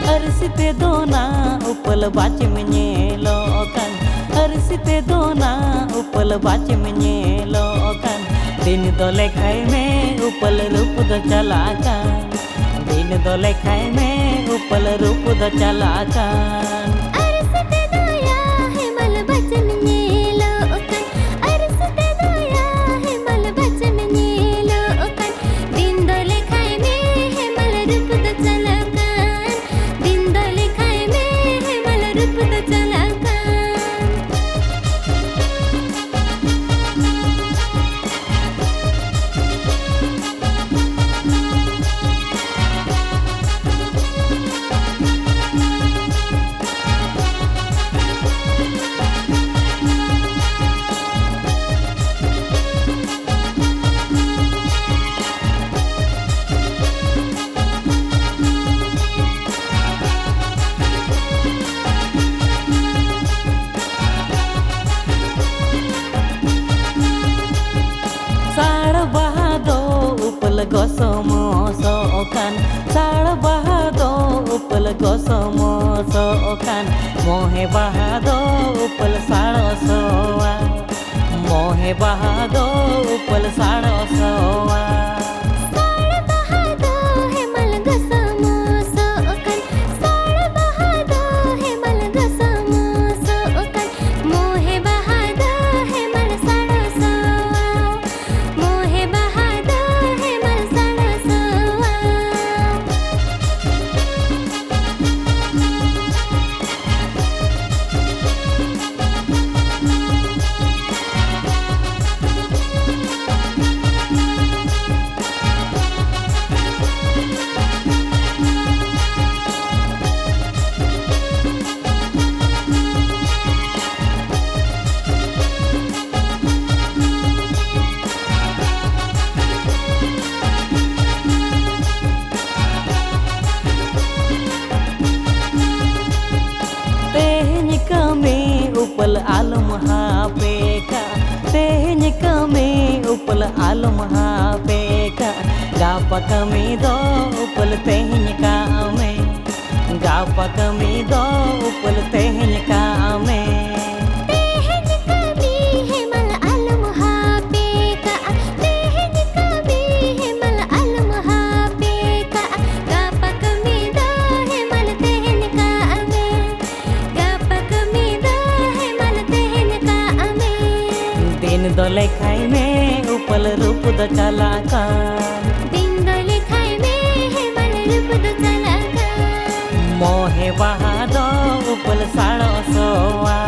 Arsite dona upal baci menyelokan, arsite dona upal baci menyelokan. Din dole khai me upal rup do chalakan, din dole khai me upal rup do chalakan. अरसते दोया है मल बचन नीलो ओकन अरसते दोया है मल बचन नीलो ओकन दिन दोले खाए में है मल रूप तो चलकन दिन दोले खाए में है मल रूप तो चलकन Upal gosomo sokan, sal bahado upal gosomo sokan, mohe bahado upal salo soa, mohe bahado upal salo soa. साड़ बहादो है मल गसमो सोकन साड़ बहादो है मल गसमो सोकन मोहे बहादो है मल साड़ो सोआ मोहे बहादो है मल साड़ो सोआ Upal alum hapeka, tehnya kami upal alum hapeka, gapa kami do upal tehnya kami, gapa kami do upal tehnya kami. Dole khai me upal rup do chalakan, दिन दोले खाए में है मल रूप तो चलकन mohe bahado upal salo soa,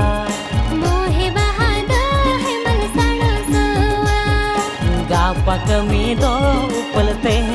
मोहे बहादो है मल साड़ो सोआ gapa kami do upal teh